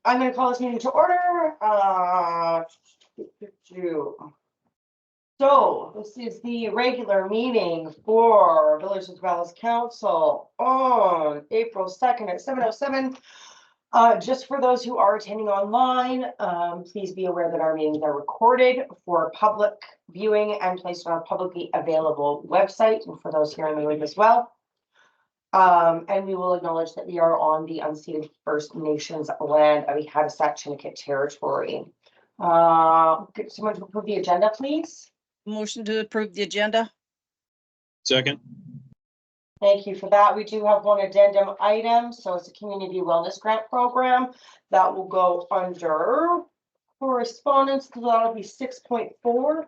I'm going to call this meeting to order. So this is the regular meeting for Village of Zeballos Council on April 2nd at 7:07. Just for those who are attending online, please be aware that our meetings are recorded for public viewing and placed on a publicly available website, and for those here in the room as well. And we will acknowledge that we are on the unceded First Nations land of the Hattusat-Chiniki territory. Get someone to approve the agenda, please. Motion to approve the agenda. Second. Thank you for that. We do have one addendum item. So it's a community wellness grant program that will go under correspondence. So that'll be 6.4.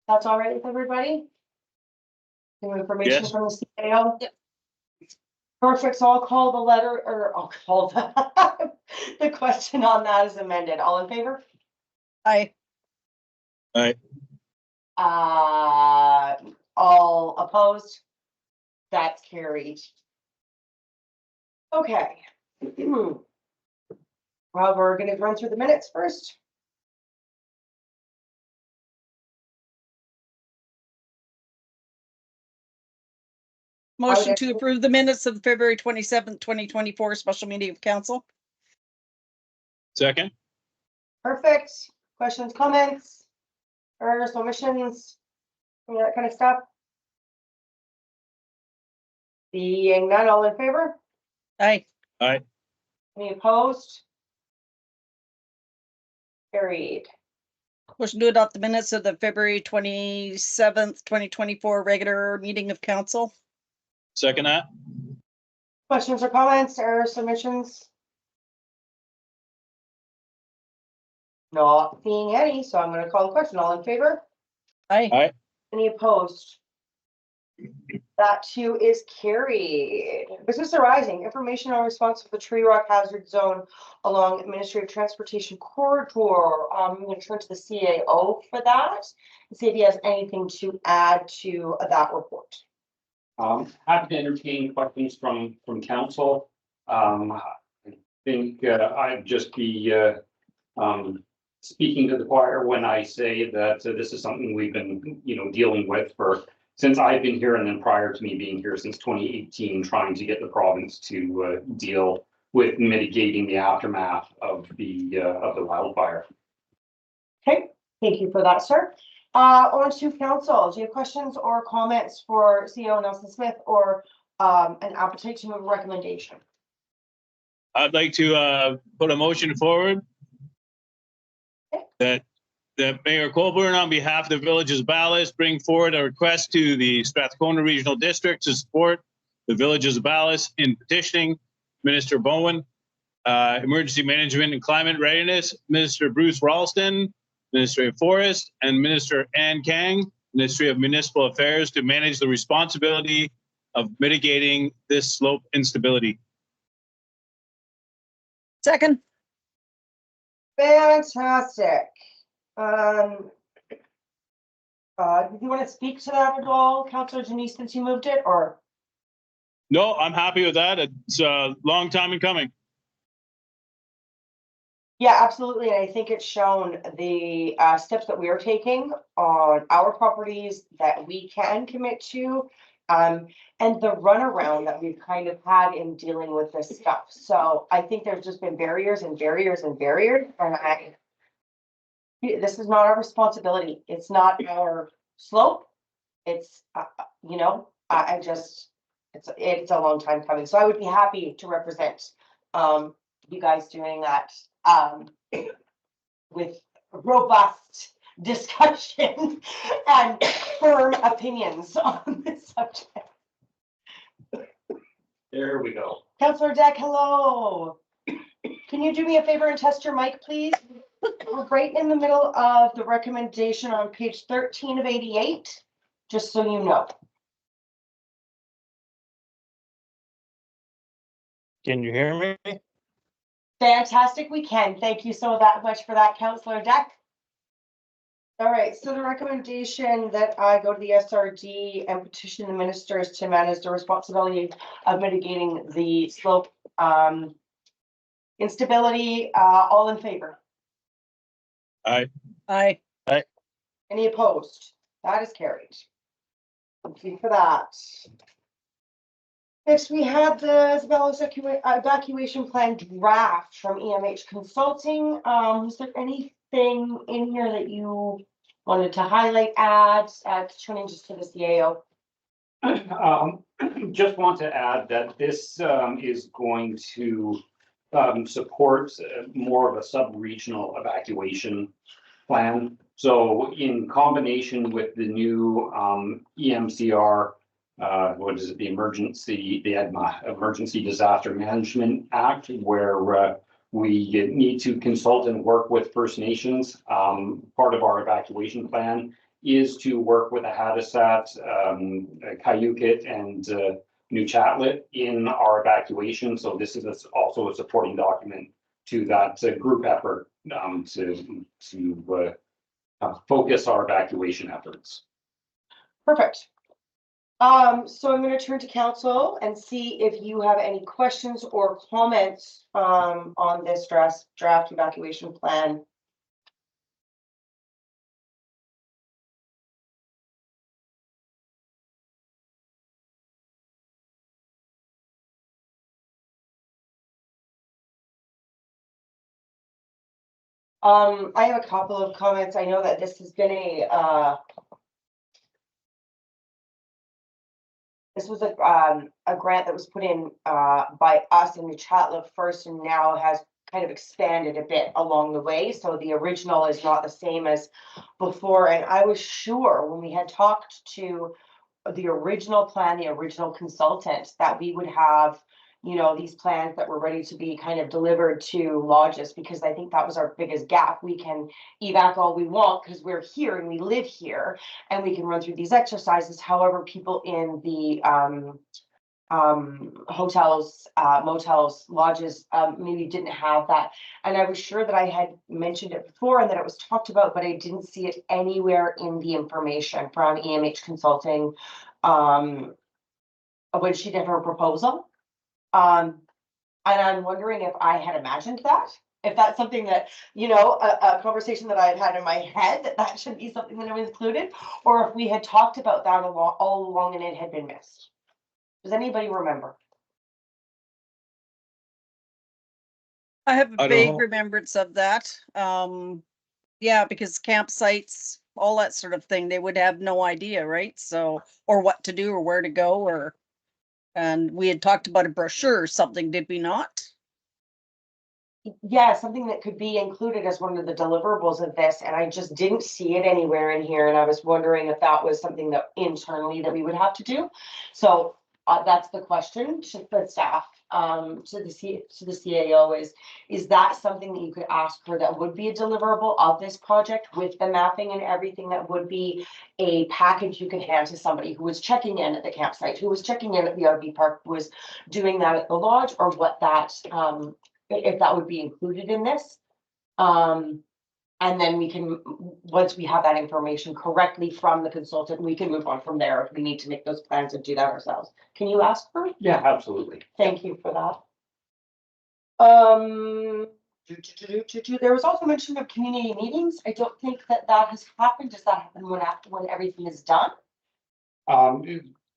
That's all right with everybody? New information Yes. from the CAO? Yep. Perfect. So I'll call the letter, or I'll call the question on that is amended. All in favor? Aye. Aye. All opposed? That's carried. Okay. Well, we're going to run through the minutes first. Motion to approve the minutes of the February 27th, 2024 special meeting of council. Second. Perfect. Questions, comments, errors, omissions, any of that kind of stuff? Being none, all in favor? Aye. Aye. Any opposed? Carried. Motion to adopt the minutes of the February 27th, 2024 regular meeting of council. Second that. Questions or comments, errors, submissions? Not seeing any, so I'm going to call the question. All in favor? Aye. Aye. Any opposed? That too is carried. Business arising, information on response to the tree rock hazard zone along Administrative Transportation Corridor. I'm going to turn to the CAO for that and see if he has anything to add to that report. Happy to entertain questions from council. I think I'd just be speaking to the choir when I say that this is something we've been, dealing with since I've been here, and then prior to me being here since 2018, trying to get the province to deal with mitigating the aftermath of the wildfire. Okay, thank you for that, sir. On to council. Do you have questions or comments for CEO Nelson Smith or an appetite to move a recommendation? I'd like to put a motion forward that Mayor Colburn, on behalf of the Village of Zeballos, bring forward a request to the Strathcona Regional District to support the Village of Zeballos in petitioning Minister Bowen, Emergency Management and Climate Readiness, Minister Bruce Ralston, Ministry of Forest, and Minister Ann Kang, Ministry of Municipal Affairs, to manage the responsibility of mitigating this slope instability. Second. Fantastic. Do you want to speak to that at all, Councillor Janice, since you moved it, or? No, I'm happy with that. It's a long time in coming. Yeah, absolutely. And I think it's shown the steps that we are taking on our properties that we can commit to, and the runaround that we've kind of had in dealing with this stuff. So I think there's just been barriers and barriers and barriers, and this is not our responsibility. It's not our slope. It's, it's a long time coming. So I would be happy to represent you guys doing that with robust discussion and firm opinions on this subject. There we go. Councillor Deck, hello. Can you do me a favor and test your mic, please? We're right in the middle of the recommendation on page 13 of 88, just so you know. Can you hear me? Fantastic, we can. Thank you so much for that, Councillor Deck. All right, so the recommendation that I go to the SRD and petition the ministers to manage the responsibility of mitigating the slope Instability, all in favor? Aye. Aye. Any opposed? That is carried. Thank you for that. Next, we have the Zeballos evacuation plan draft from EMH Consulting. Is there anything in here that you wanted to highlight, add changes to the CAO? Just want to add that this is going to support more of a sub-regional evacuation plan. So in combination with the new EMCR, what is it, the EDMA, Emergency Disaster Management Act, where we need to consult and work with First Nations. Part of our evacuation plan is to work with Ahadisat, Cayucit, and New Chatlet in our evacuation. So this is also a supporting document to that group effort to focus our evacuation efforts. Perfect. So I'm going to turn to council and see if you have any questions or comments on this draft evacuation plan. I have a couple of comments. I know that this has been this was a grant that was put in by us in the Chatlet first, and now has kind of expanded a bit along the way. So the original is not the same as before. And I was sure when we had talked to the original plan, the original consultant, that we would have, you know, these plans that were ready to be kind of delivered to lodges, because I think that was our biggest gap. We can evac all we want because we're here and we live here and we can run through these exercises. However, people in the hotels, motels, lodges, maybe didn't have that. And I was sure that I had mentioned it before and that it was talked about, but I didn't see it anywhere in the information from EMH Consulting when she did her proposal. And I'm wondering if I had imagined that, if that's something that, you know, a conversation that I had in my head, that should be something that was included, or if we had talked about that all along and it had been missed. Does anybody remember? I have I a don't vague know. remembrance of that. Yeah, because campsites, all that sort of thing, they would have no idea, right? So, or what to do or where to go, or, and we had talked about a brochure or something, did we not? Yeah, something that could be included as one of the deliverables of this, and I just didn't see it anywhere in here, and I was wondering if that was something that internally that we would have to do. So that's the question to the staff, to the CAO is that something that you could ask for that would be a deliverable of this project with the mapping and everything, that would be a package you could hand to somebody who was checking in at the campsite, who was checking in at the RV park, who was doing that at the lodge, or what that if that would be included in this. And then we can, once we have that information correctly from the consultant, we can move on from there if we need to make those plans and do that ourselves. Can you ask her? Yeah, absolutely. Thank you for that. There was also mention of community meetings. I don't think that has happened. Does that happen when everything is done?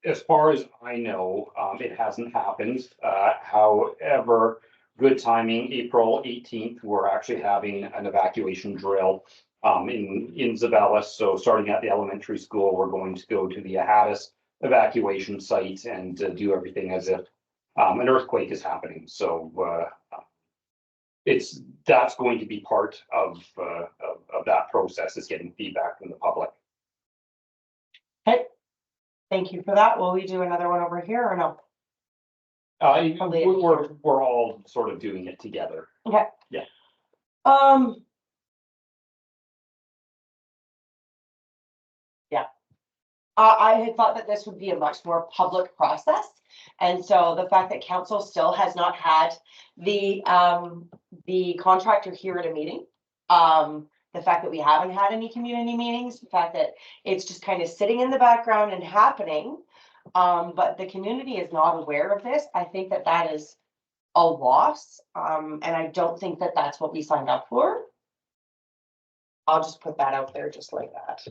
As far as I know, it hasn't happened. However, good timing, April 18th, we're actually having an evacuation drill in Zeballos. So starting at the elementary school, we're going to go to the Ahadis evacuation site and do everything as if an earthquake is happening. So that's going to be part of that process, is getting feedback from the public. Okay, thank you for that. Will we do another one over here or no? We're all sort of doing it together. Okay. Yeah. Yeah. I had thought that this would be a much more public process, and so the fact that council still has not had the contractor here at a meeting, the fact that we haven't had any community meetings, the fact that it's just kind of sitting in the background and happening, but the community is not aware of this. I think that is a loss. And I don't think that that's what we signed up for. I'll just put that out there just like that.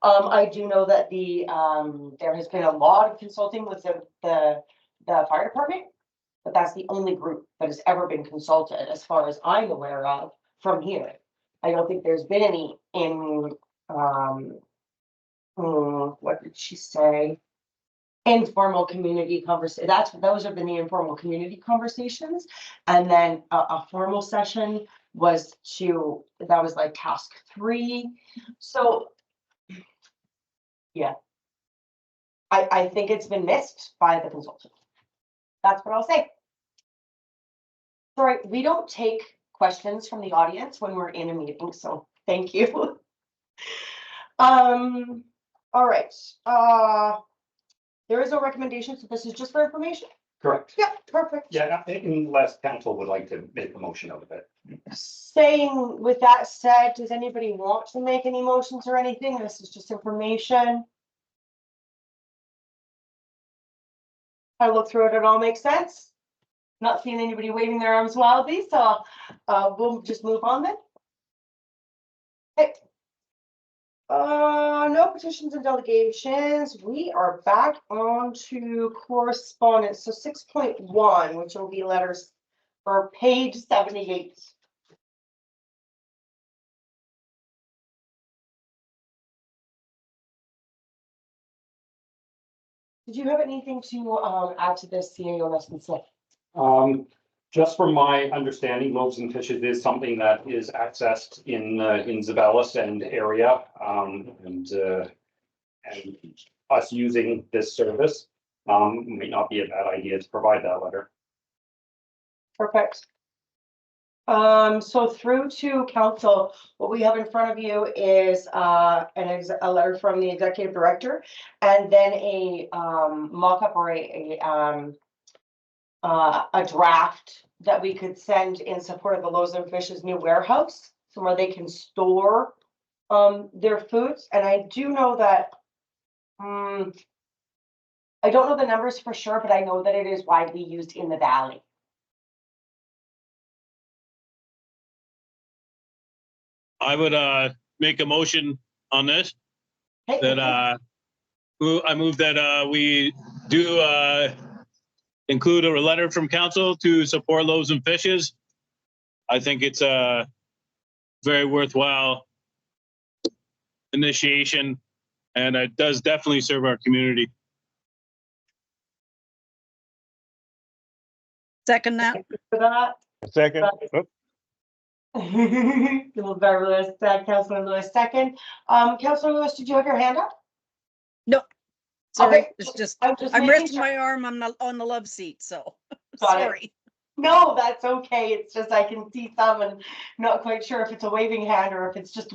I do know that there has been a lot of consulting with the fire department, but that's the only group that has ever been consulted, as far as I'm aware of, from here. I don't think there's been any in, what did she say? Informal community conversation. Those have been the informal community conversations. And then a formal session was that was like task 3. So yeah, I think it's been missed by the consultant. That's what I'll say. Sorry, we don't take questions from the audience when we're in a meeting, so thank you. All right, there is no recommendation, so this is just for information. Correct. Yeah, perfect. Yeah, unless council would like to make a motion out of it. Saying with that said, does anybody want to make any motions or anything? This is just information. I look through it, it all makes sense. Not seeing anybody waving their arms wildly, so we'll just move on then. Okay. No petitions and delegations. We are back on to correspondence. So 6.1, which will be letters for page 78. Did you have anything to add to this, CAO Weston Smith? Just from my understanding, loaves and fishes is something that is accessed in Zeballos and area, and us using this service might not be a bad idea to provide that letter. Perfect. So through to council, what we have in front of you is a letter from the executive director, and then a mock-up or a draft that we could send in support of the Loaves and Fishes new warehouse, so where they can store their foods. And I do know that I don't know the numbers for sure, but I know that it is widely used in the valley. I would make a motion on this, Hey, that I move that we do include a letter from council to support Loaves and Fishes. I think it's a very worthwhile initiation, and it does definitely serve our community. Second that. for that. Second. Councilor Lewis, second. Councilor Lewis, did you have your hand up? No. Sorry, Okay, it's just, I'm I'm making resting sure. my arm on the love seat, so. Got it. Sorry. No, that's okay. It's just I can see some and not quite sure if it's a waving hand or if it's just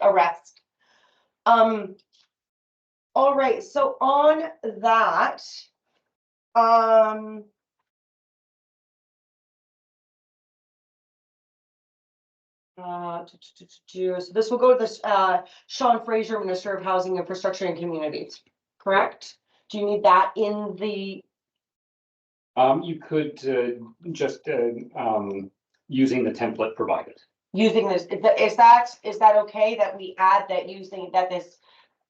a rest. All right, so on that, so this will go to this Sean Fraser, Minister of Housing, Infrastructure and Communities, correct? Do you need that in the? You could just using the template provided. Using this, is that okay that we add that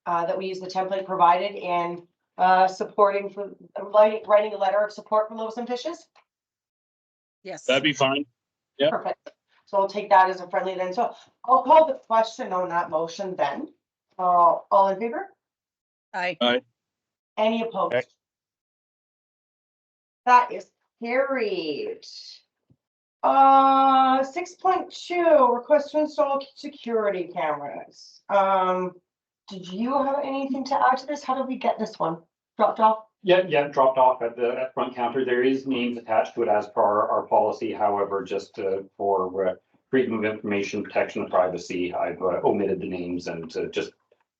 that we use the template provided in supporting for writing a letter of support for Loaves and Fishes? Yes. That'd be fine. Yep. Perfect. So I'll take that as a friendly then. So I'll call the question on that motion then. All in favor? Aye. Any opposed? Aye. That is carried. 6.2, request to install security cameras. Did you have anything to add to this? How did we get this one dropped off? Yeah, dropped off at the front counter. There is names attached to it as per our policy. However, just for freedom of information, protection of privacy, I've omitted the names and just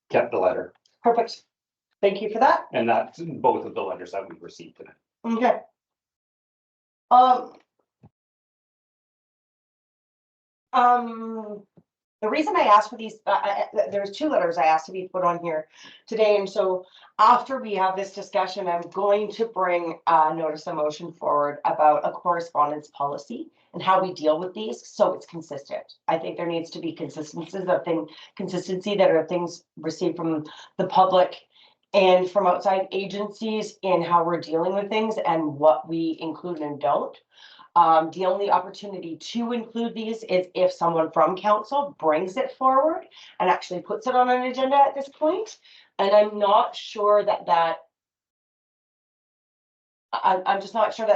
kept the letter. Perfect. Thank you for that. And that's both of the letters that we've received today. Okay. The reason I asked for these, there's 2 letters I asked to be put on here today, and so after we have this discussion, I'm going to bring a notice of motion forward about a correspondence policy and how we deal with these, so it's consistent. I think there needs to be consistency that are things received from the public and from outside agencies in how we're dealing with things and what we include and don't. The only opportunity to include these is if someone from council brings it forward and actually puts it on an agenda at this point. And I'm not sure I'm just not sure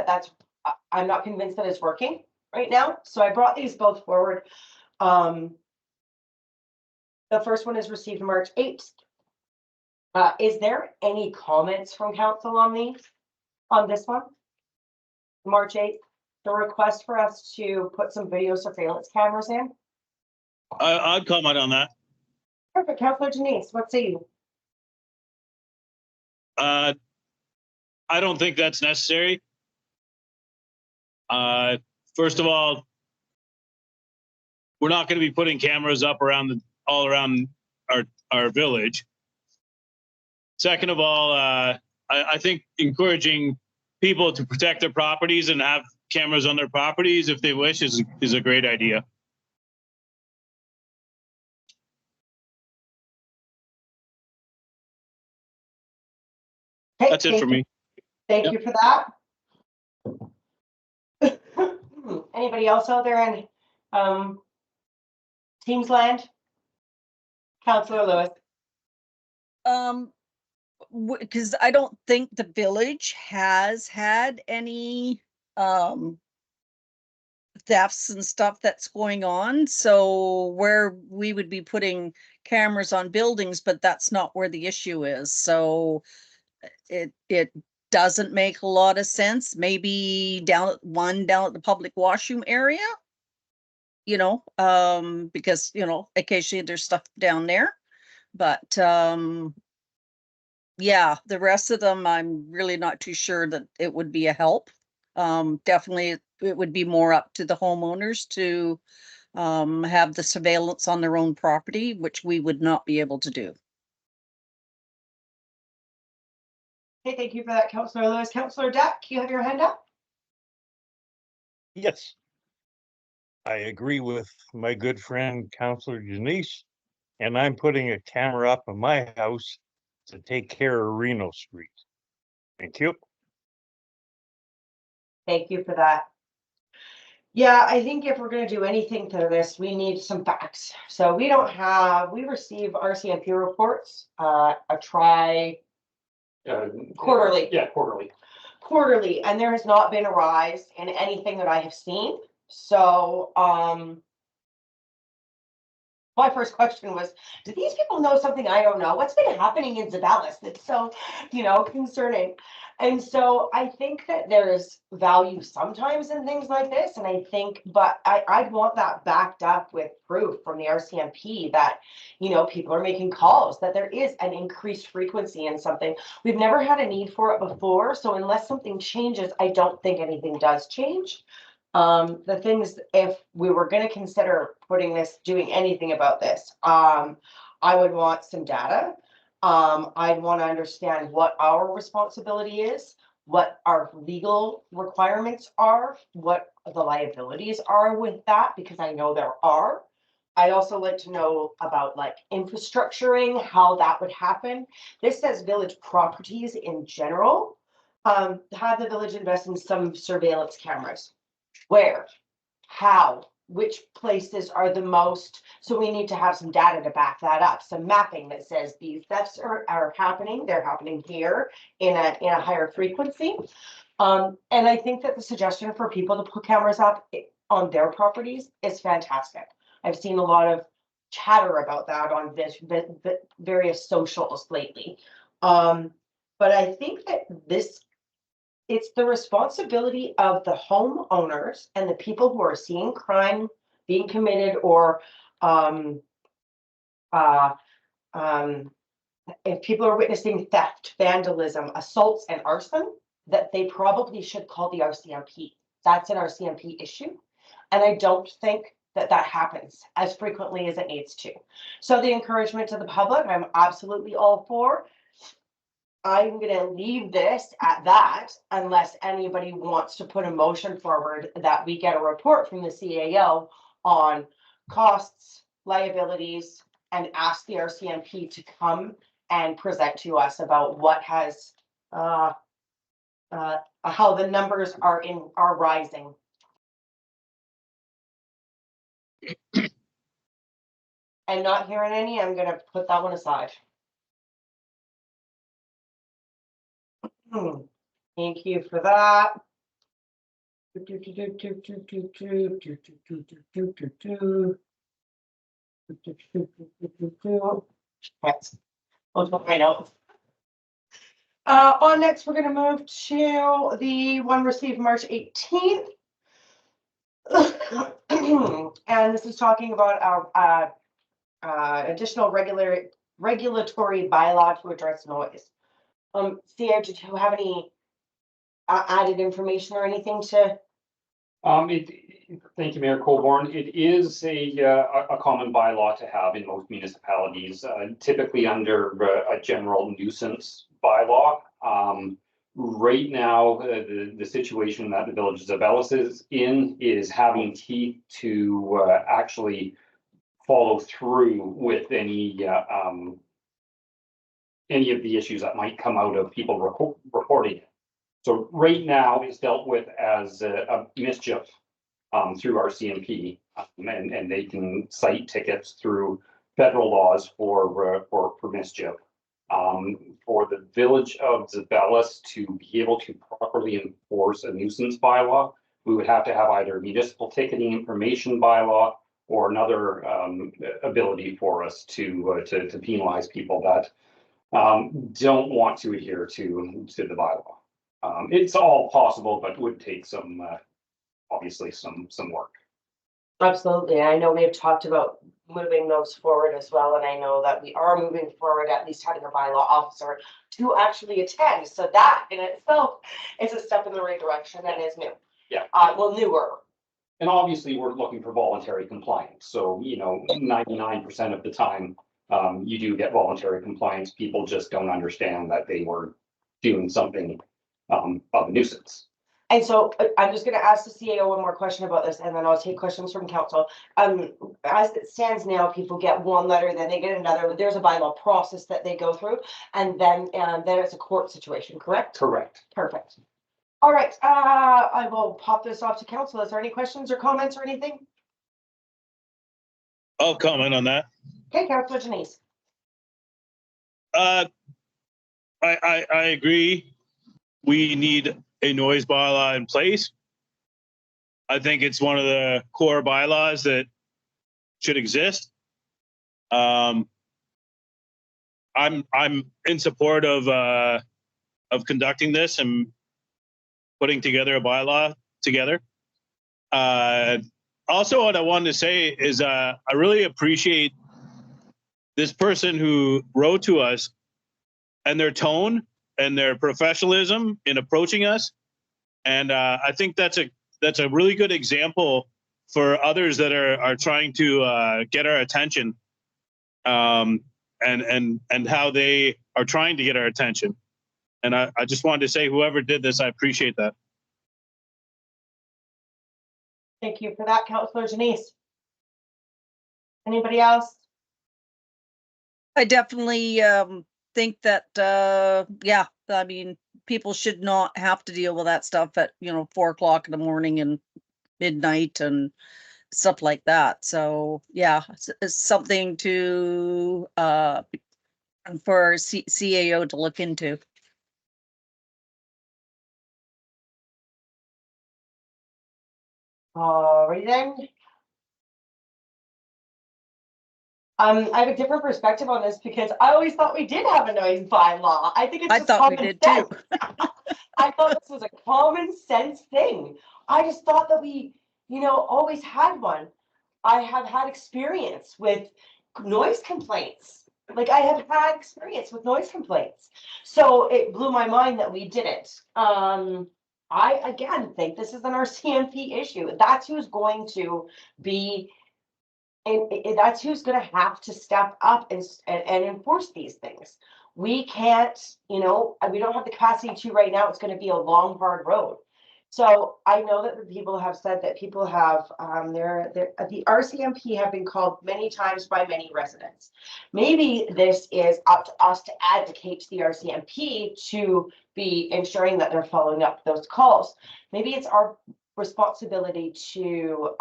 I'm not convinced that it's working right now. So I brought these both forward. The first one is received March 8th. Is there any comments from council on this one? March 8th, the request for us to put some video surveillance cameras in. I'd comment on that. Perfect. Councillor Denise, what say you? I don't think that's necessary. First of all, we're not going to be putting cameras up all around our village. Second of all, I think encouraging people to protect their properties and have cameras on their properties if they wish is a great idea. Okay, That's it for me. Thank you for that. Anybody else out there in Teams Land? Councillor Lewis. Because I don't think the village has had any thefts and stuff that's going on. So where we would be putting cameras on buildings, but that's not where the issue is. So it doesn't make a lot of sense. Maybe down at the public washroom area, because occasionally there's stuff down there, but yeah, the rest of them, I'm really not too sure that it would be a help. Definitely it would be more up to the homeowners to have the surveillance on their own property, which we would not be able to do. Okay, thank you for that, Councillor Lewis. Councillor Deck, you have your hand up? Yes. I agree with my good friend, Councillor Denise, and I'm putting a camera up in my house to take care of Reno Street. Thank you. Thank you for that. Yeah, I think if we're going to do anything to this, we need some facts. So we receive RCMP reports, quarterly. Yeah, quarterly. Quarterly, and there has not been a rise in anything that I have seen. So, my first question was, do these people know something I don't know? What's been happening in Zeballos that's so, concerning? And so I think that there is value sometimes in things like this. And I think, but I'd want that backed up with proof from the RCMP that, people are making calls, that there is an increased frequency in something. We've never had a need for it before. So unless something changes, I don't think anything does change. The things, if we were going to consider doing anything about this, I would want some data. I'd want to understand what our responsibility is, what our legal requirements are, what the liabilities are with that, because I know there are. I'd also like to know about infrastructuring, how that would happen. This says village properties in general. Have the village invest in some surveillance cameras? Where, how, which places are the most, so we need to have some data to back that up, some mapping that says these thefts are happening, they're happening here in a higher frequency. And I think that the suggestion for people to put cameras up on their properties is fantastic. I've seen a lot of chatter about that on various socials lately. But I think that it's the responsibility of the homeowners and the people who are seeing crime being committed, or if people are witnessing theft, vandalism, assaults, and arson, that they probably should call the RCMP. That's an RCMP issue. And I don't think that that happens as frequently as it needs to. So the encouragement to the public, I'm absolutely all for. I'm gonna leave this at that unless anybody wants to put a motion forward that we get a report from the CAO on costs, liabilities, and ask the RCMP to come and present to us about what has, how the numbers are rising. And not hearing any, I'm gonna put that one aside. Thank you for that. I know. On next, we're gonna move to the one received March 18th. And this is talking about our additional regulatory bylaw to address noise. Theo, did you have any added information or anything to? Thank you, Mayor Colborne. It is a common bylaw to have in most municipalities, typically under a general nuisance bylaw. Right now, the situation that the village of Zeballos is in is having teeth to actually follow through with any of the issues that might come out of people reporting it. So right now it's dealt with as a mischief through our CMP, and they can cite tickets through federal laws for mischief. For the village of Zeballos to be able to properly enforce a nuisance bylaw, we would have to have either a municipal ticketing information bylaw or another ability for us to penalize people that don't want to adhere to the bylaw. It's all possible, but would take some obviously some work. Absolutely. I know we have talked about moving those forward as well. And I know that we are moving forward, at least having a bylaw officer to actually attend. So that in itself is a step in the right direction and is new. Yeah. Well, newer. And obviously we're looking for voluntary compliance. So, 99% of the time, you do get voluntary compliance. People just don't understand that they were doing something of a nuisance. And so I'm just going to ask the CAO one more question about this, and then I'll take questions from council. As it stands now, people get one letter, then they get another. There's a bylaw process that they go through, and then it's a court situation, correct? Correct. Perfect. All right, I will pop this off to council. Is there any questions or comments or anything? I'll comment on that. Okay, Councilor Janice. I agree. We need a noise bylaw in place. I think it's one of the core bylaws that should exist. I'm in support of conducting this and putting together a bylaw together. Also, what I wanted to say is I really appreciate this person who wrote to us and their tone and their professionalism in approaching us. And I think that's a really good example for others that are trying to get our attention, and how they are trying to get our attention. And I just wanted to say, whoever did this, I appreciate that. Thank you for that, Councilor Janice. Anybody else? I definitely think that yeah, I mean, people should not have to deal with that stuff at 4 o'clock in the morning and midnight and stuff like that. So yeah, it's something to for CAO to look into. Alrighty then. I have a different perspective on this because I always thought we did have a noise bylaw. I think it's I just thought we common did too. sense. I thought this was a common sense thing. I just thought that we, always had one. I have had experience with noise complaints. Like I have had experience with noise complaints. So it blew my mind that we didn't. I again think this is an RCMP issue. That's who's going to be And that's who's gonna have to step up and enforce these things. We can't, you know, we don't have the capacity to right now. It's gonna be a long, hard road. So I know that the people have said that people have, the RCMP have been called many times by many residents. Maybe this is up to us to advocate to the RCMP to be ensuring that they're following up those calls. Maybe it's our responsibility to,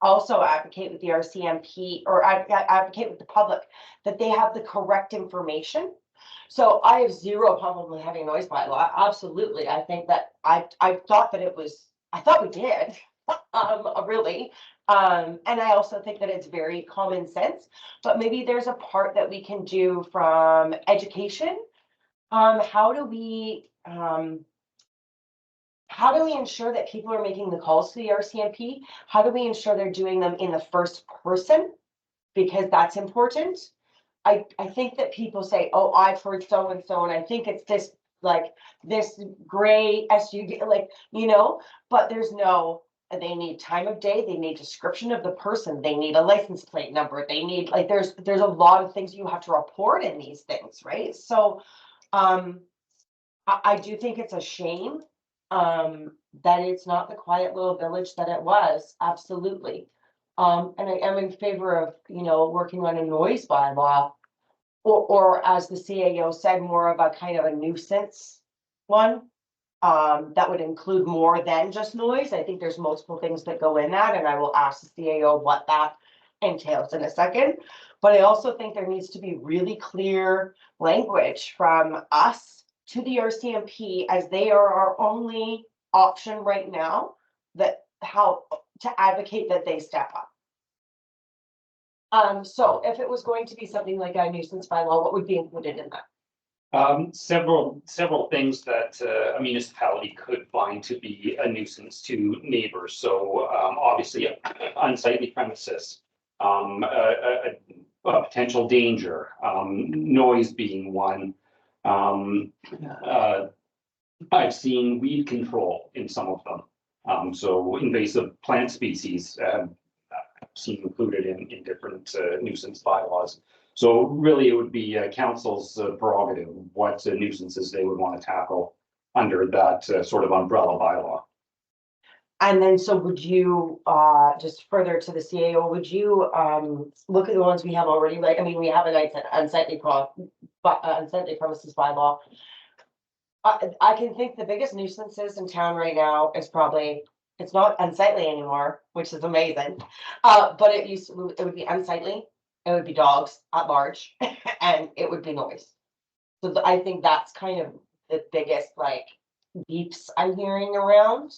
also advocate with the RCMP or advocate with the public that they have the correct information. So I have zero problem with having a noise bylaw. Absolutely. I think that I thought that I thought we did, really. And I also think that it's very common sense, but maybe there's a part that we can do from education. How do we ensure that people are making the calls to the RCMP? How do we ensure they're doing them in the first person? Because that's important. I think that people say, oh, I've heard so and so, and I think it's this, like this gray SUV, like, you know, but there's no, they need time of day, they need description of the person, they need a license plate number, they need, like, there's a lot of things you have to report in these things, right? So I do think it's a shame that it's not the quiet little village that it was. Absolutely. And I am in favor of, you know, working on a noise bylaw, or as the CAO said, more of a kind of a nuisance one. That would include more than just noise. I think there's multiple things that go in that, and I will ask the CAO what that entails in a second. But I also think there needs to be really clear language from us to the RCMP, as they are our only option right now, that how to advocate that they step up. So if it was going to be something like a nuisance bylaw, what would be included in that? Several things that a municipality could find to be a nuisance to neighbors. So obviously unsightly premises, a potential danger, noise being one. I've seen weed control in some of them. So invasive plant species I've seen included in different nuisance bylaws. So really, it would be council's prerogative what nuisances they would want to tackle under that sort of umbrella bylaw. And then, so would you, just further to the CAO, would you look at the ones we have already? Like, I mean, we have an unsightly premises bylaw. I can think the biggest nuisances in town right now is probably, it's not unsightly anymore, which is amazing. But it would be unsightly, it would be dogs at large, and it would be noise. So I think that's kind of the biggest, like, beeps I'm hearing around.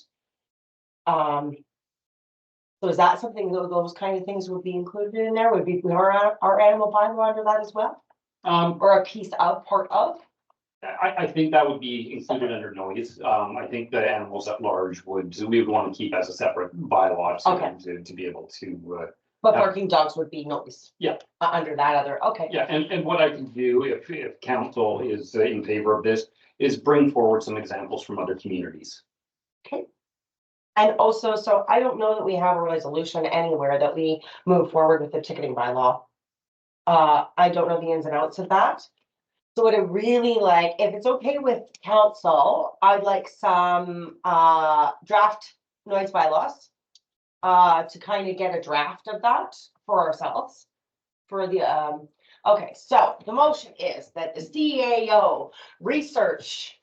So is that something, those kind of things would be included in there? Would be our animal bylaw under that as well? Or a piece of, part of? I think that would be included under noise. I think the animals at large we would want to keep as a separate bylaw to be able to. But barking dogs would be noise. Yeah. Under that other, okay. Yeah, and what I can do if council is in favor of this is bring forward some examples from other communities. Okay. And also, so I don't know that we have a resolution anywhere that we move forward with the ticketing bylaw. I don't know the ins and outs of that. So what I really like, if it's okay with council, I'd like some draft noise bylaws to kind of get a draft of that for ourselves. For the okay, so the motion is that the CAO research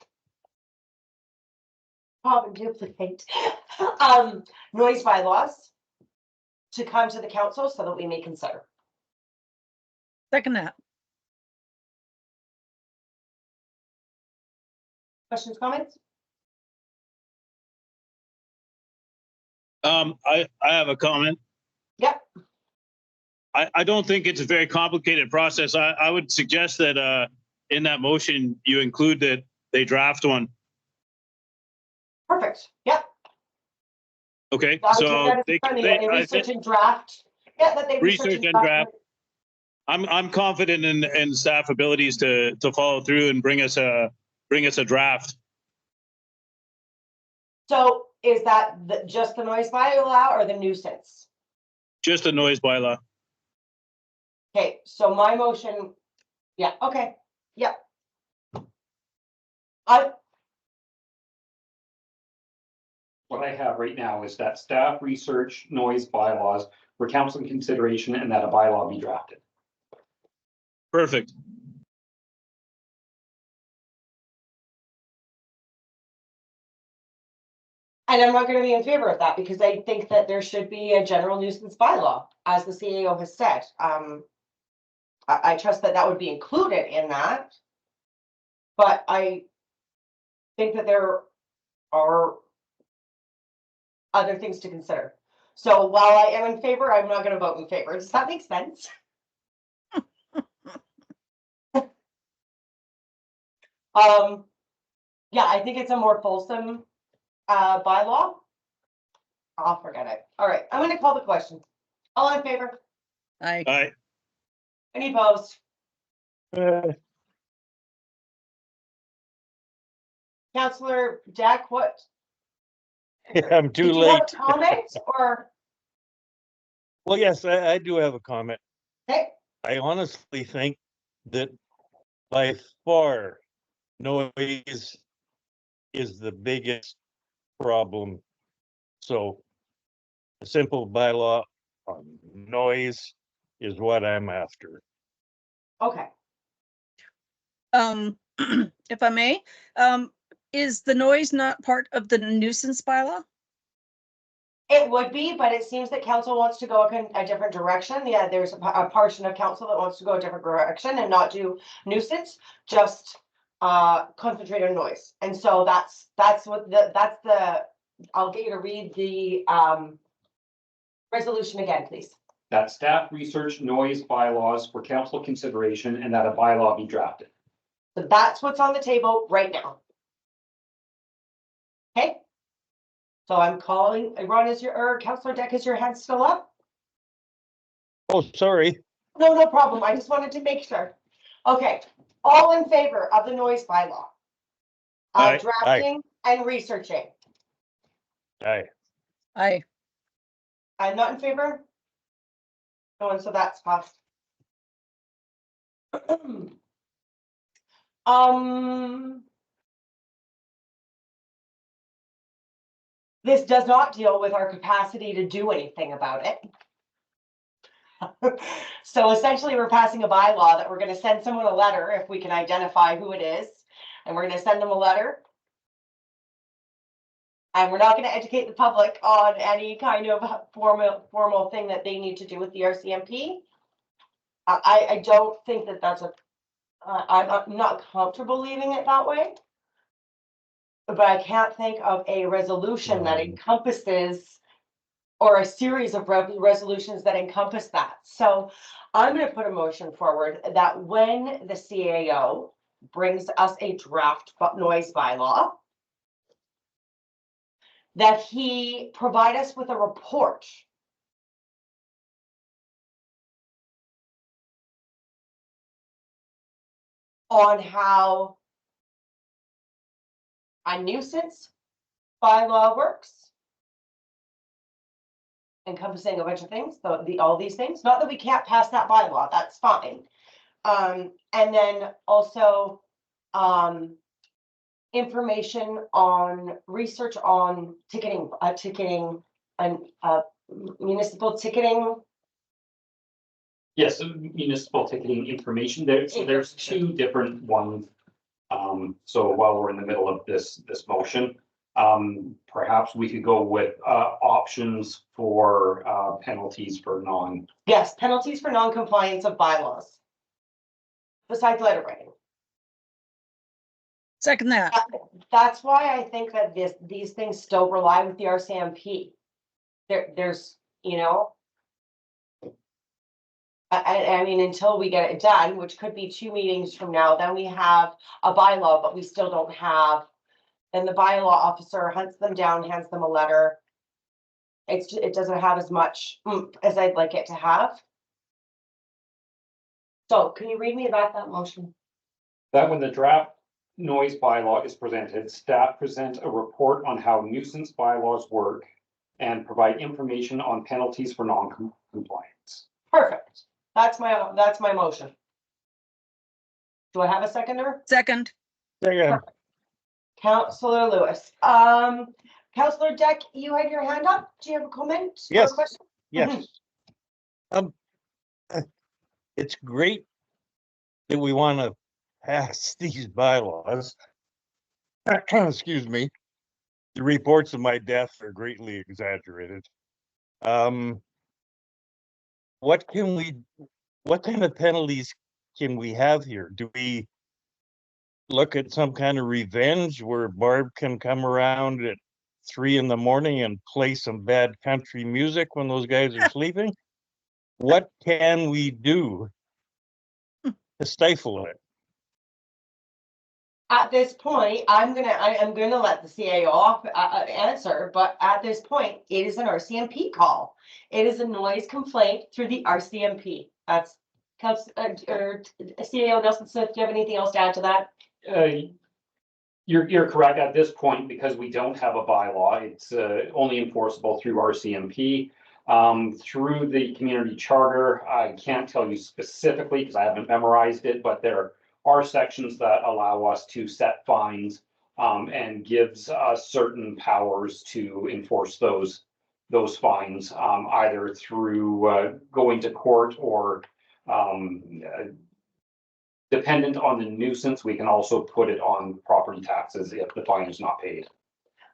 and duplicate noise bylaws to come to the council so that we may consider. Second that. Questions, comments? I have a comment. Yep. I don't think it's a very complicated process. I would suggest that in that motion, you include that they draft one. Perfect. Yep. Okay, I'll so take that as funny, they research and draft. Yeah, that they research and draft. I'm confident in staff abilities to follow through and bring us a draft. So is that just the noise bylaw or the nuisance? Just a noise bylaw. Okay, so my motion, yeah, okay, yeah. What I have right now is that staff research noise bylaws for council consideration and that a bylaw be drafted. Perfect. And I'm not gonna be in favor of that because I think that there should be a general nuisance bylaw, as the CAO has said. I trust that that would be included in that. But I think that there are other things to consider. So while I am in favor, I'm not gonna vote in favor. Does that make sense? Yeah, I think it's a more fulsome bylaw. I'll forget it. All right, I'm gonna call the question. All in favor? I, Aye. Any opposed? Counselor Jack, what? I'm too Did you have late. a comment or? Well, yes, I do have a comment. Okay, I honestly think that by far noise is the biggest problem. So a simple bylaw on noise is what I'm after. okay. if I may, is the noise not part of the nuisance bylaw? It would be, but it seems that council wants to go a different direction. Yeah, there's a portion of council that wants to go a different direction and not do nuisance, just concentrate on noise. And so that's what that's the, I'll get you to read the resolution again, please. That staff research noise bylaws for council consideration and that a bylaw be drafted. So that's what's on the table right now. Okay. So I'm calling, Ron, Councillor Deck, is your hand still up? Oh, sorry. No, no problem. I just wanted to make sure. Okay, all in favor of the noise bylaw? Aye. Drafting and researching. Aye. I, I'm not in favor. No, and so that's passed. This does not deal with our capacity to do anything about it. So essentially, we're passing a bylaw that we're going to send someone a letter if we can identify who it is, and we're going to send them a letter. And we're not going to educate the public on any kind of formal thing that they need to do with the RCMP. I don't think that that's I'm not comfortable leaving it that way. But I can't think of a resolution that encompasses, or a series of resolutions that encompass that. So I'm going to put a motion forward that when the CAO brings us a draft noise bylaw, that he provide us with a report on how a nuisance bylaw works, encompassing a bunch of things, all these things. Not that we can't pass that bylaw, that's fine. And then also information on research on ticketing and municipal ticketing. Yes, municipal ticketing information. There's two different ones. So while we're in the middle of this motion, perhaps we could go with options for penalties for Yes, penalties for non-compliance of bylaws. Besides letter writing. second that. That's why I think that these things still rely with the RCMP. There's, you know. I mean, until we get it done, which could be 2 meetings from now, then we have a bylaw, but we still don't have. Then the bylaw officer hunts them down, hands them a letter. It doesn't have as much as I'd like it to have. So can you read me about that motion? That when the draft noise bylaw is presented, staff present a report on how nuisance bylaws work and provide information on penalties for non-compliance. Perfect. That's my motion. Do I have a seconder? Second, Second. Councillor Lewis. Councillor Deck, you had your hand up. Do you have a comment or a Yes. question? Yes. It's great that we want to pass these bylaws. Excuse me. The reports of my death are greatly exaggerated. What kind of penalties can we have here? Do we look at some kind of revenge where Barb can come around at 3 in the morning and play some bad country music when those guys are sleeping? What can we do to stifle it? At this point, I am gonna let the CAO off, answer, but at this point, it is an RCMP call. It is a noise complaint through the RCMP. That's CAO Nelson Smith, do you have anything else to add to that? You're correct at this point, because we don't have a bylaw. It's only enforceable through RCMP. Through the community charter, I can't tell you specifically because I haven't memorized it, but there are sections that allow us to set fines and gives us certain powers to enforce those fines, either through going to court or dependent on the nuisance. We can also put it on property taxes if the fine is not paid.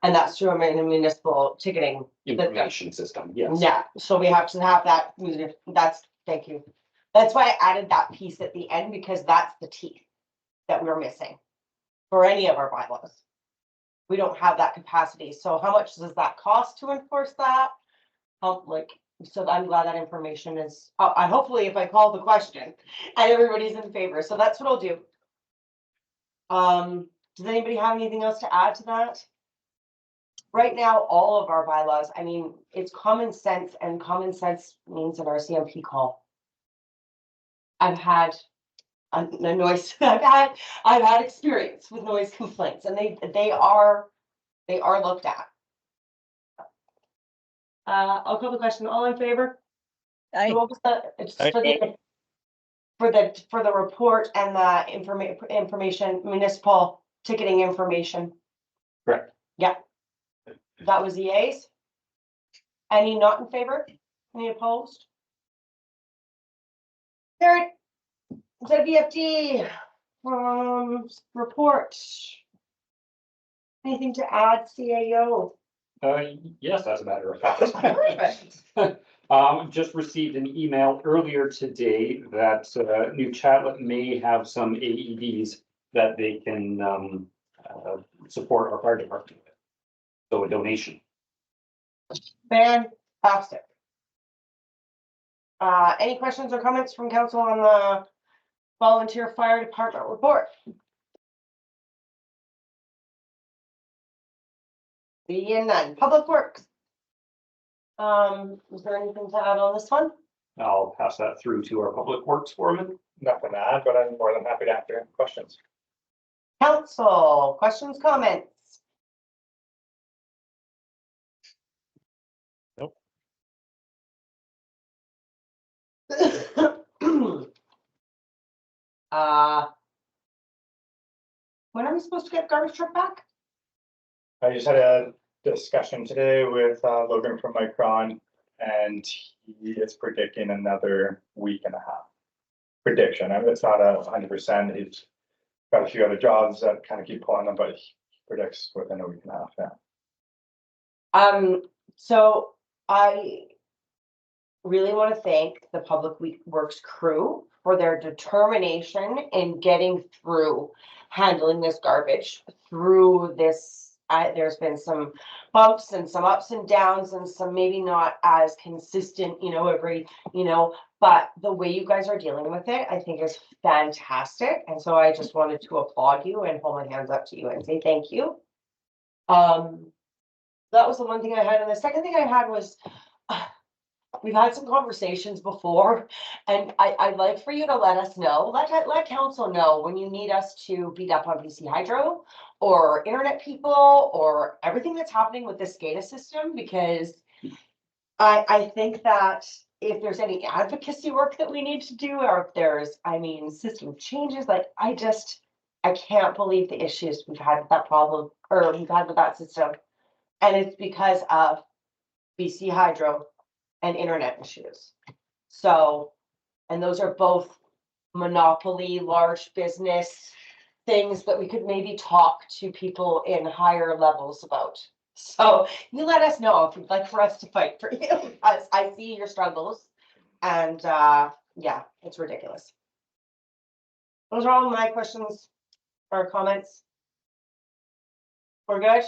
And that's through a municipal ticketing. Information system, yes. Yeah, so we have to have that, thank you. That's why I added that piece at the end, because that's the teeth that we're missing for any of our bylaws. We don't have that capacity. So how much does that cost to enforce that? So I'm glad that information is, and hopefully if I call the question and everybody's in favor, so that's what I'll do. Does anybody have anything else to add to that? Right now, all of our bylaws, I mean, it's common sense, and common sense means an RCMP call. I've had a noise, I've had experience with noise complaints, and they are looked at. I'll call the question. All in favor? I, So what was that? It's Aye. for the report and the information, municipal ticketing information. Correct. Yeah. That was the yeas. Any not in favor? Any opposed? Third, ZBFD report. Anything to add, CAO? Yes, as a matter of fact. Just received an email earlier today that New Chatlet may have some AEDs that they can support our fire department with. So a donation. Fantastic. Any questions or comments from council on the volunteer fire department report? Being none. Public Works. Is there anything to add on this one? I'll pass that through to our public works foreman. Nothing to add, but I'm more than happy to answer questions. Council, questions, comments? Nope. When are we supposed to get garbage truck back? I just had a discussion today with Logan from Micron, and he is predicting another week and a half. Prediction. I mean, it's not 100%. He's got a few other jobs that kind of keep pulling him, but he predicts within a week and a half. Yeah. So I really want to thank the Public Works crew for their determination in getting through handling this garbage through this. There's been some bumps and some ups and downs and some maybe not as consistent, but the way you guys are dealing with it, I think is fantastic. And so I just wanted to applaud you and hold my hands up to you and say thank you. That was the one thing I had. And the second thing I had was, we've had some conversations before, and I'd like for you to let us know, let council know when you need us to beat up on BC Hydro or internet people or everything that's happening with the SCADA system, because I think that if there's any advocacy work that we need to do, or if there's, I mean, system changes, like, I can't believe the issues we've had with that problem, or we've had with that system. And it's because of BC Hydro and internet issues. So, and those are both monopoly, large business things that we could maybe talk to people in higher levels about. So you let us know if you'd like for us to fight for you, because I see your struggles, and yeah, it's ridiculous. Those are all my questions or comments. We're good.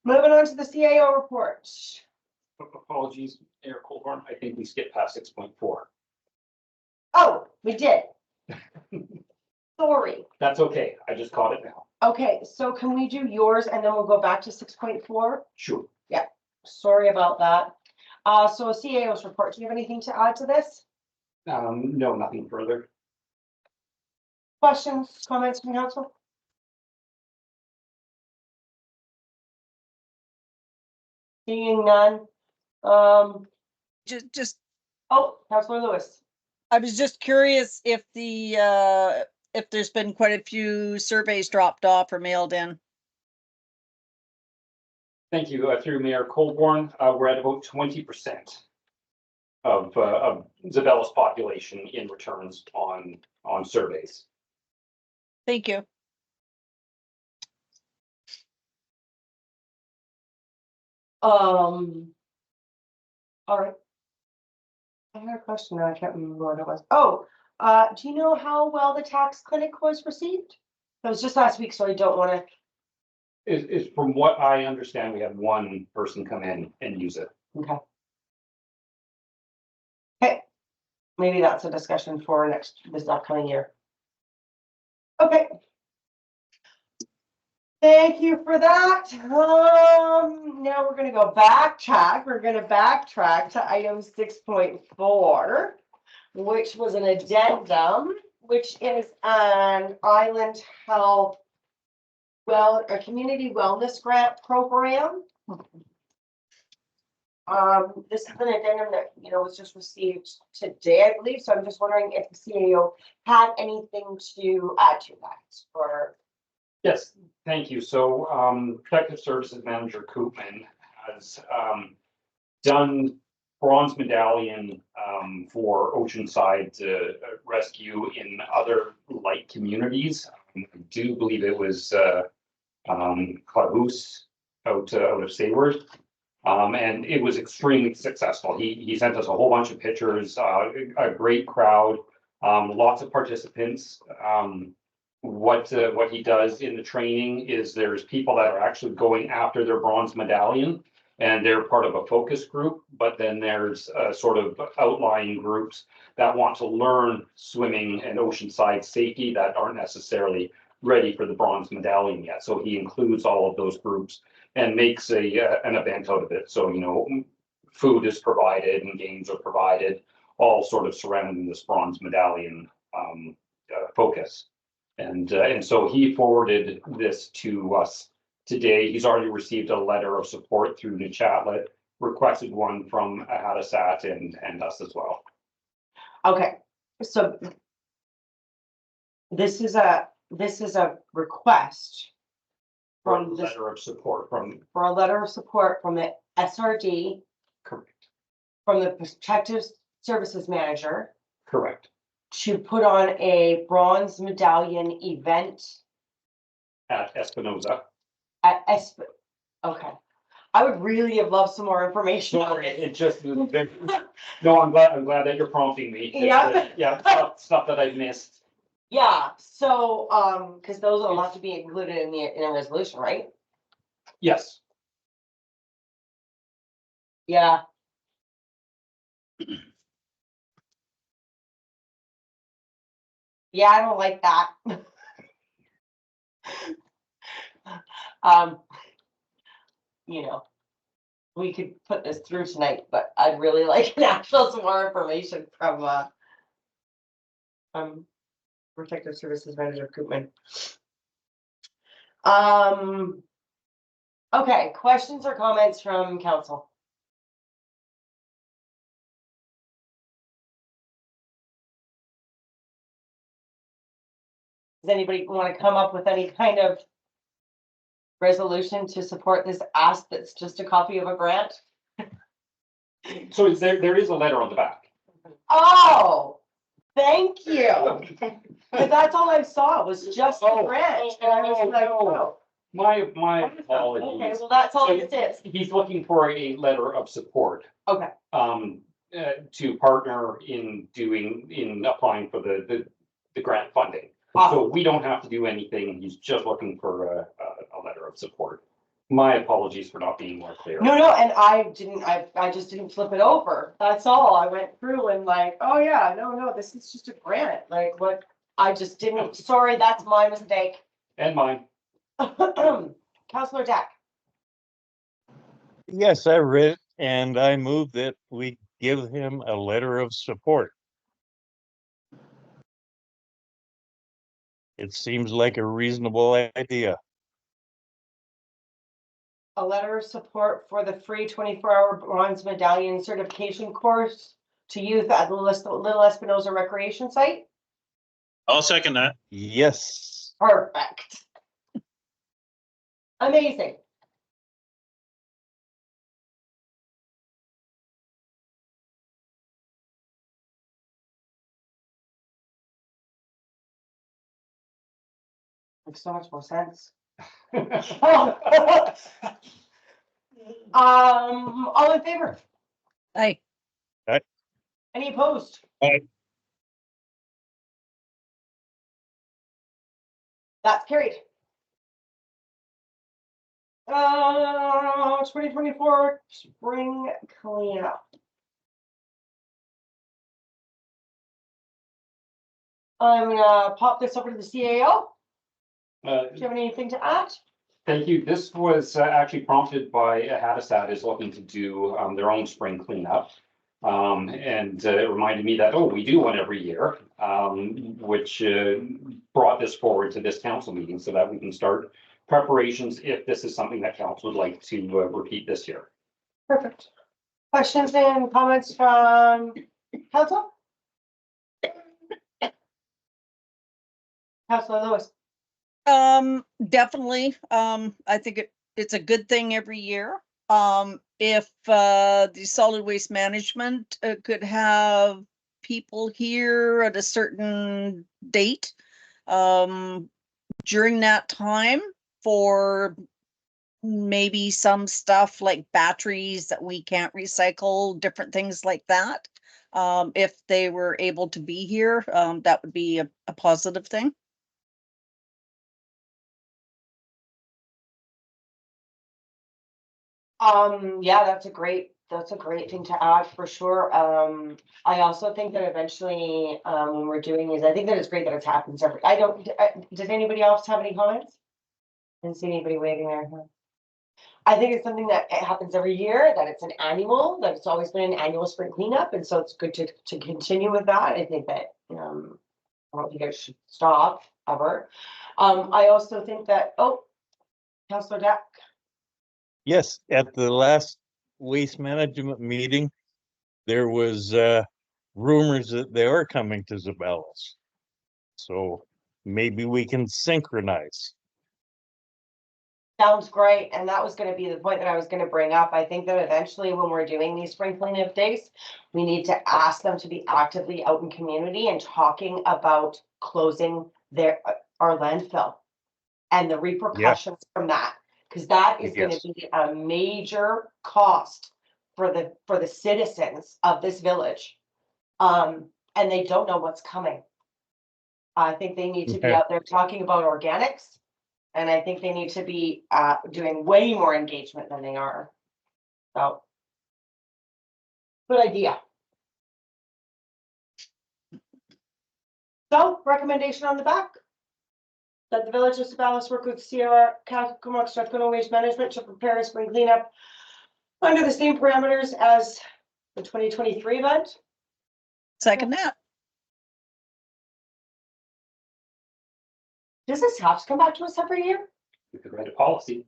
Moving on to the CAO report. Apologies, Mayor Colborne, I think we skipped past 6.4. Oh, we did. Sorry. That's okay, I just caught it now. Okay, so can we do yours and then we'll go back to 6.4? Sure. Sorry about that. So a CAO's report, do you have anything to add to this? No, nothing further. Questions, comments from council? Seeing none. Just, Oh, Councillor Lewis. I was just curious if if there's been quite a few surveys dropped off or mailed in. Thank you. Through Mayor Colborne, we're at about 20% of Zeballos population in returns on surveys. Thank you. All right. I had a question, I can't remember what it was. Oh, do you know how well the tax clinic was received? It was just last week, so I don't want to. Is from what I understand, we had one person come in and use it. Okay. Okay, maybe that's a discussion for this upcoming year. Okay. Thank you for that. Now we're gonna go backtrack. We're gonna backtrack to item 6.4, which was an addendum, which is an Island Health a community wellness grant program. This is an addendum that, was just received today, I believe. So I'm just wondering if the CAO had anything to add to that, or. Yes, thank you. So Protective Services Manager Koopman has done bronze medallion for Oceanside rescue in other light communities. I do believe it was Clavoose out of Sayward. And it was extremely successful. He sent us a whole bunch of pictures, a great crowd, lots of participants. What he does in the training is there's people that are actually going after their bronze medallion, and they're part of a focus group, but then there's sort of outlying groups that want to learn swimming and oceanside safety that aren't necessarily ready for the bronze medallion yet. So he includes all of those groups and makes an event out of it. So, food is provided and games are provided, all sort of surrounding this bronze medallion focus. And so he forwarded this to us today. He's already received a letter of support through Nechatlet, requested one from Hadasat and us as well. Okay, so this is a request from the letter of support from for a letter of support from the SRD. Correct. From the Protective Services Manager. Correct. To put on a bronze medallion event at Espinosa. Okay. I would really have loved some more information on it. It just no, I'm glad that you're prompting me. Yeah, stuff that I've missed. Yeah, so because those will have to be included in a resolution, right? Yes. Yeah. Yeah, I don't like that. We could put this through tonight, but I'd really like some more information from Protective Services Manager Koopman. Okay, questions or comments from council? Does anybody want to come up with any kind of resolution to support this ask that's just a copy of a grant? So there is a letter on the back. Oh, thank you. But that's all I saw was just the Oh, grant. And I was like, no. oh, My okay, apologies. well, that's all So this is. He's looking for a letter of support. Okay. To partner in applying for the grant funding. Awesome. So we don't have to do anything. He's just looking for a letter of support. My apologies for not being more clear. No, and I just didn't flip it over. That's all. I went through and like, oh yeah, no, this is just a grant. Like what, I just didn't, sorry, that's my mistake. And mine. Councillor Jack. Yes, I read it, and I move that we give him a letter of support. It seems like a reasonable idea. A letter of support for the free 24-hour bronze medallion certification course to youth at the Little Espinosa Recreation Site. I'll second that. Yes. Perfect. Amazing. Makes so much more sense. All in favor? Aye. Any opposed? Aye. That's carried. 2024 spring cleanup. I'm gonna pop this over to the CAO. Do you have anything to add? Thank you. This was actually prompted by Hatteras is looking to do their own spring cleanup. And it reminded me that, we do one every year, which brought this forward to this council meeting so that we can start preparations if this is something that council would like to repeat this year. Perfect. Questions and comments from council? Councilor Lewis. Definitely. I think it's a good thing every year. If the solid waste management could have people here at a certain date during that time for maybe some stuff like batteries that we can't recycle, different things like that. If they were able to be here, that would be a positive thing. Yeah, that's a great thing to add for sure. I also think that eventually, when we're doing these, I think that it's great that it happens every, does anybody else have any comments? Didn't see anybody waving there. I think it's something that it happens every year, that it's an annual, that it's always been an annual spring cleanup. And so it's good to continue with that. I think that, I don't think it should stop ever. I also think that, Councilor Jack. Yes, at the last waste management meeting, there was rumors that they are coming to Zeballos. So maybe we can synchronize. Sounds great. And that was going to be the point that I was going to bring up. I think that eventually when we're doing these spring cleanup days, we need to ask them to be actively out in community and talking about closing our landfill and the repercussions from that. Because that is going to be a major cost for the citizens of this village. And they don't know what's coming. I think they need to be out there talking about organics. And I think they need to be doing way more engagement than they are. So, good idea. So, recommendation on the back. That the Village of Zeballos work with Sierra Comox Strathcona Waste Management to prepare a spring cleanup under the same parameters as the 2023 event. Second that. Does this have to come back to us every year? We could write a policy.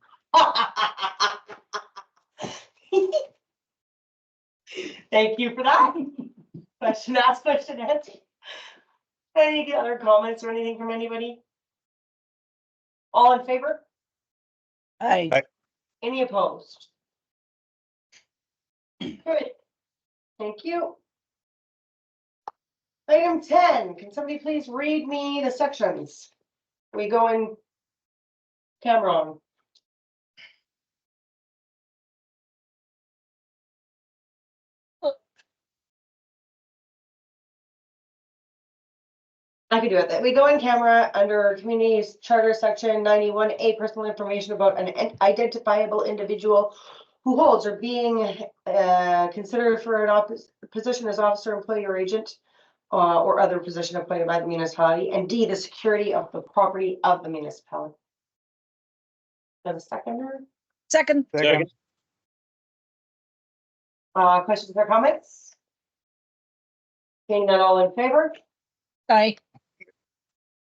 Thank you for that. Question asked, question answered. Any other comments or anything from anybody? All in favor? Aye. Any opposed? Good. Thank you. Item 10, can somebody please read me the sections? We go in camera on. I could do it. We go in camera under communities charter section 91A, personal information about an identifiable individual who holds or being considered for an position as officer, employee, or agent, or other position appointed by the municipality, and D, the security of the property of the municipality. Have a seconder? Second. Second. Questions or comments? Seeing none, all in favor? Aye.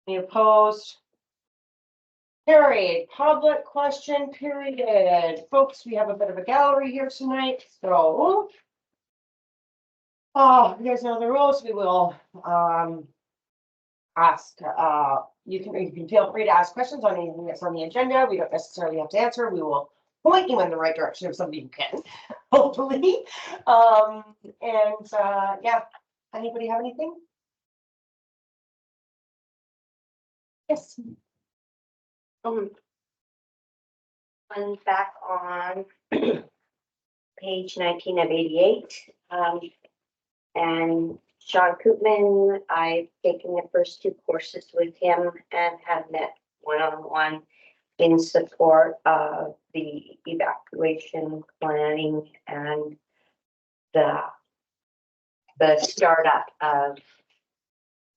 Any opposed? Carried. Public question period. Folks, we have a bit of a gallery here tonight, so. Oh, you guys know the rules. We will ask, you can feel free to ask questions on anything that's on the agenda. We don't necessarily have to answer. We will point you in the right direction if somebody who can, hopefully. Yeah, anybody have anything? Yes. I'm back on page 19 of 88. And Sean Koopman, I've taken the first 2 courses with him and have met one-on-one in support of the evacuation planning and the startup of.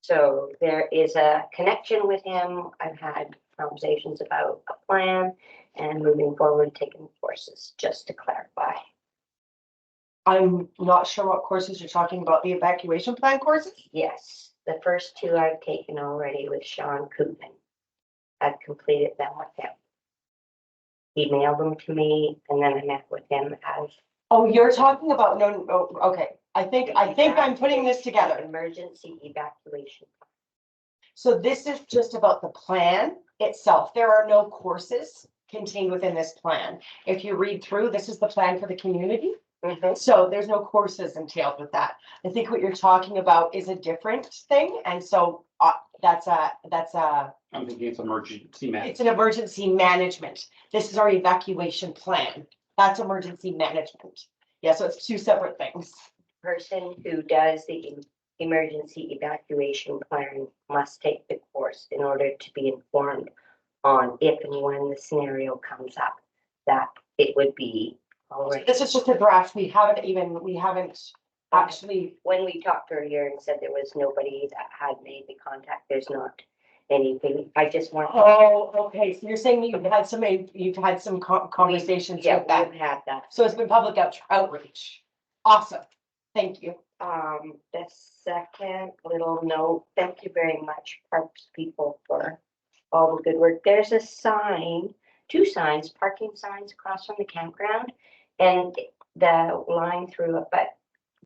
So there is a connection with him. I've had conversations about a plan and moving forward, taking courses, just to clarify. I'm not sure what courses you're talking about, the evacuation plan courses? Yes, the first 2 I've taken already with Sean Koopman. I've completed them with him. He mailed them to me and then I met with him as. Oh, you're talking about, no, okay. I think I'm putting this together. Emergency evacuation. So this is just about the plan itself. There are no courses contained within this plan. If you read through, this is the plan for the community. So there's no courses entailed with that. I think what you're talking about is a different thing. And so that's I'm thinking it's emergency management. it's an emergency management. This is our evacuation plan. That's emergency management. Yeah, so it's 2 separate things. Person who does the emergency evacuation plan must take the course in order to be informed on if and when the scenario comes up, that it would be already. This is just a draft. We haven't actually. When we talked earlier and said there was nobody that had made the contact, there's not anything. I just want. Oh, okay. So you're saying you've had some conversations Yeah, with that. we've had that. So it's been public outreach. Awesome. Thank you. The second little note, thank you very much, Parks people, for all the good work. There's a sign, 2 signs, parking signs across from the campground, and the line through it, but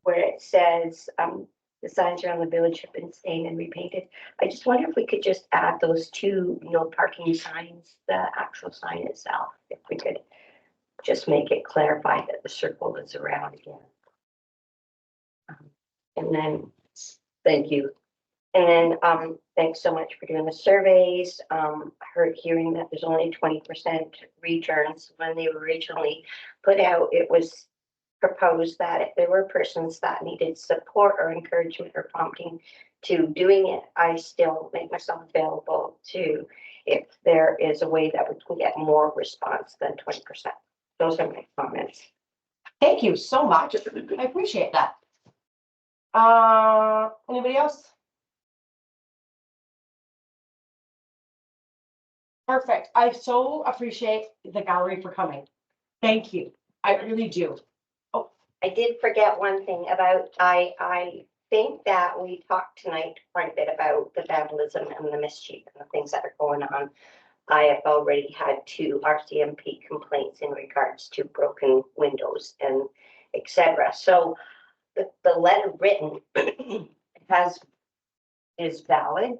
where it says, the signs around the village have been stained and repainted. I just wonder if we could just add those 2 no parking signs, the actual sign itself, if we could just make it clarify that the circle is around again. And then, thank you. And then, thanks so much for doing the surveys. Hearing that there's only 20% returns. When they were originally put out, it was proposed that if there were persons that needed support or encouragement or prompting to doing it, I still make myself available to, if there is a way that we can get more response than 20%. Those are my comments. Thank you so much. I appreciate that. Anybody else? Perfect. I so appreciate the gallery for coming. Thank you. I really do. I did forget one thing about, I think that we talked tonight quite a bit about the vandalism and the mischief and the things that are going on. I have already had 2 RCMP complaints in regards to broken windows and etc. So the letter written is valid,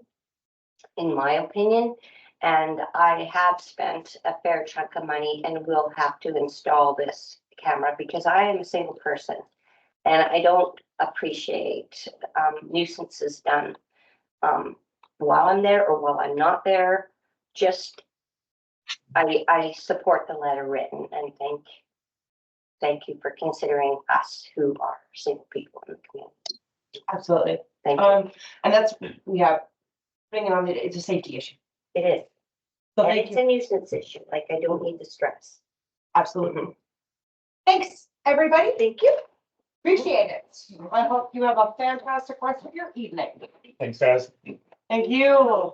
in my opinion, And I have spent a fair chunk of money and will have to install this camera because I am a single person. And I don't appreciate nuisances done while I'm there or while I'm not there. Just, I support the letter written and thank you for considering us who are single people in the community. Absolutely. Thank you. And that's, yeah, bringing on it, it's a safety issue. It is. So And thank it's you. a nuisance issue. Like, I don't need the stress. Absolutely. Thanks, everybody. Thank you. Appreciate it. I hope you have a fantastic rest of your evening. Thanks, guys. Thank you.